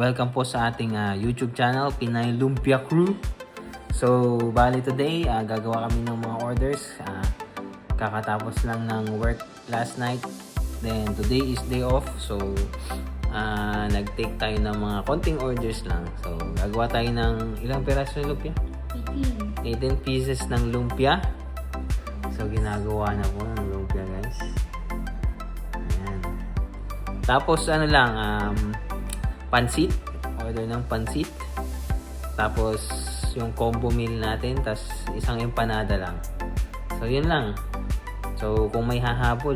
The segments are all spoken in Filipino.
Welcome po sa ating YouTube channel, Pinay Lumpia Crew. So, bali today, gagawa kami ng mga orders. Kakatapos lang ng work last night. Then, today is day off. So, nag-take tayo ng mga konting orders lang. So, gagawa tayo ng ilang peraso ng lumpia? 18 pieces ng lumpia. So, ginagawa na po ng lumpia, guys. Ayan. Tapos, ano lang, pansit. Order ng pansit. Tapos, yung combo meal natin. Tapos, isang empanada lang. So, yun lang. So, kung may hahabol,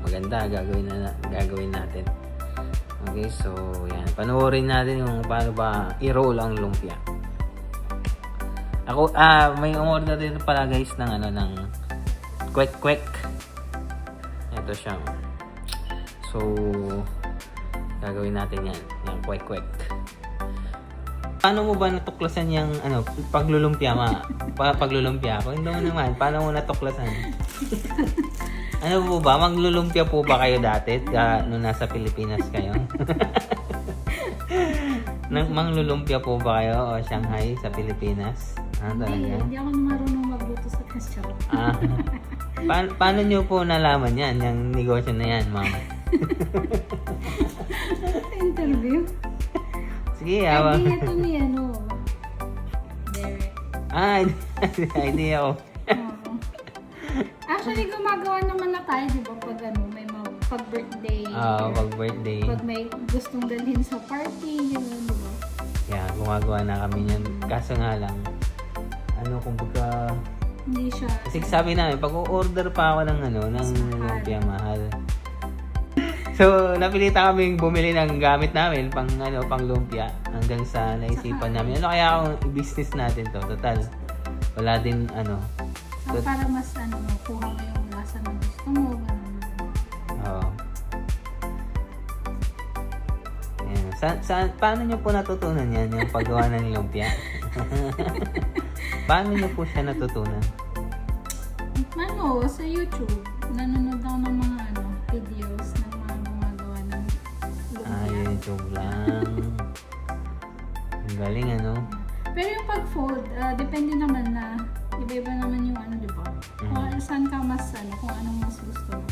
maganda. Gagawin natin. Okay, so, yan. Panoorin natin yung paano ba i-roll ang lumpia. Ako, may umorder din pala guys ng ng kwek-kwek. Ito siya. So, gagawin natin yan. Yung kwek-kwek. Paano mo ba natuklasan yung paglulumpia paglulumpia? Kung hindi mo naman, paano mo natuklasan? Ano po ba? Maglulumpia po ba kayo dati? Nung nasa Pilipinas kayo? Manglulumpia po ba kayo o Shanghai sa Pilipinas? Hindi ako marunong magluto sa restaurant. Paano nyo po nalaman yan? Yung negosyo na yan, ma'am? Interview? Sige, Idea to ni Derek. Idea ko. Actually, gumagawa naman na tayo, di ba? Pag may pag birthday. Pag birthday. Pag may gustong dalhin sa party, gano'n, di ba? Yeah, gumagawa na kami yan. Kaso nga lang, kumbaga, Hindi siya. kasi sabi namin, pag order pa ako ng lumpia, mahal. So, napilitan kami bumili ng gamit namin pang lumpia hanggang sa naisipan namin. Ano kaya kung i-business natin to? Total, wala din Para mas kuha mo yung lasa na gusto mo. Oo. Paano nyo po natutunan yan, yung paggawa ng lumpia? Paano nyo po siya natutunan? Sa YouTube. Nanonood ako ng mga videos ng mga gumagawa ng lumpia. YouTube lang. Ang galing, Pero yung pag-fold, depende naman na iba-iba naman yung di ba? Kung saan ka mas, kung anong mas gusto mo.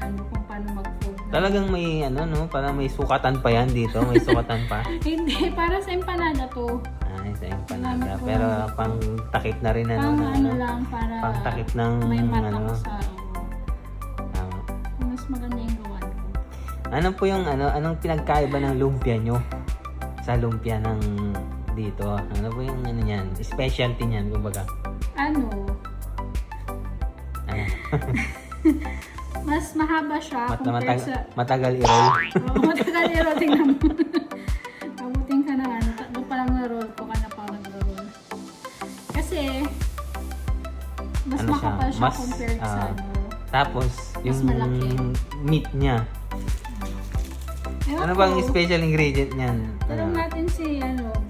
Kung paano mag-fold. Talagang may, parang may sukatan pa yan dito. May sukatan pa. Hindi, para sa empanada to. Sa empanada. Pero pang takip na rin, lang, para pang takip ng, may mata ko sa, Tama. mas maganda yung gawa ko. Ano po yung, anong pinagkaiba ng lumpia nyo sa lumpia ng dito? Ano po yung, yan? Specialty niyan, kumbaga. Mas mahaba siya compared sa... Matagal i-roll. Matagal i-roll. Tingnan mo. Kamuting ka na tatlo pa lang na-roll ko ka na pa nag-roll. Kasi, mas makapal siya compared sa Tapos, yung malaki. meat niya. Ano bang special ingredient niyan? Tanong natin si,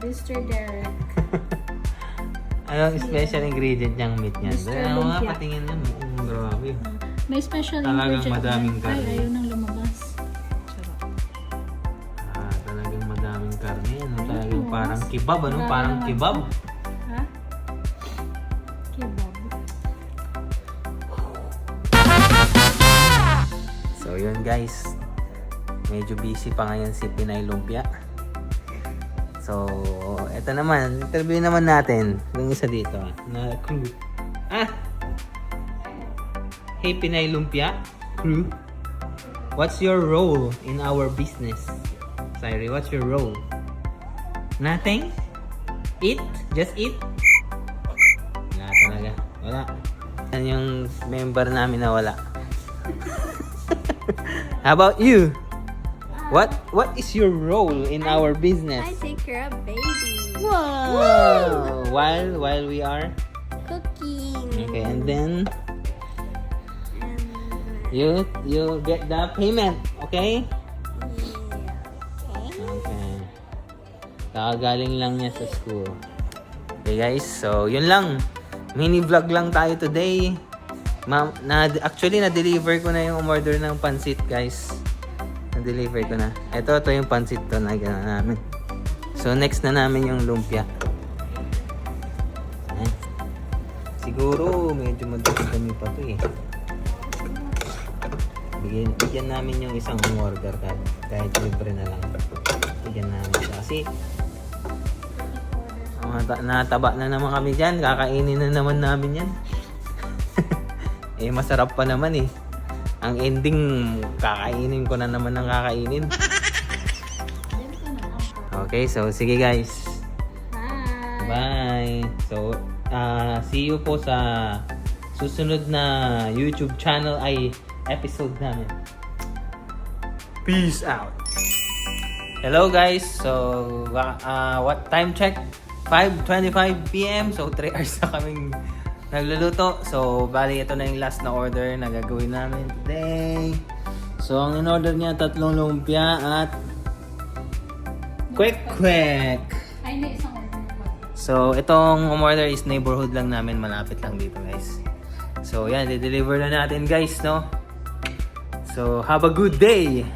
Mr. Derek. Anong special ingredient niyang meat niyan? Mr. Lumpia. Patingin niyan. Grabe. May special Talagang ingredient. madaming karne. Ay, ayaw nang lumabas. Talagang madaming karne. Talagang parang kebab, Parang kebab. Ha? Kebab. So, yun guys. Medyo busy pa ngayon si Pinay Lumpia. So, eto naman. Interview naman natin. Yung isa dito, na crew. Hey Pinay Lumpia crew. What's your role in our business? Sairi, what's your role? Nothing? Eat? Just eat? Wala talaga. Wala. Yan yung member namin na wala. How about you? What is your role in our business? I take care of baby. Wow! While we are Cooking. okay, and then you get the payment, okay? Okay. Okay. Kakagaling lang niya sa school. Okay guys, so yun lang. Mini vlog lang tayo today. Actually na-deliver ko na yung order ng pansit guys. Na-deliver ko na. Ito yung pansit to na gano'n namin. So, next na namin yung lumpia. Ayan. Siguro, medyo magdami pa to eh. Bigyan namin yung isang order kahit libre na lang. Bigyan namin siya. Kasi, nataba na naman kami dyan. Kakainin na naman namin yan. Eh, masarap pa naman eh. Ang ending, kakainin ko na naman ng kakainin. Okay, so sige guys. Bye! Bye! So, see you po sa susunod na YouTube channel ay episode namin. Peace out! Hello guys! So, what time check? 5:25 PM. So, 3 hours na kaming nagluluto. So, bali ito na yung last na order na gagawin namin today. So, ang in-order niya 3 lumpia at kwek-kwek. Ay, na isang order na po. So, itong umorder is neighborhood lang namin. Malapit lang dito, guys. So, yan. I-deliver na natin, guys, no? So, have a good day!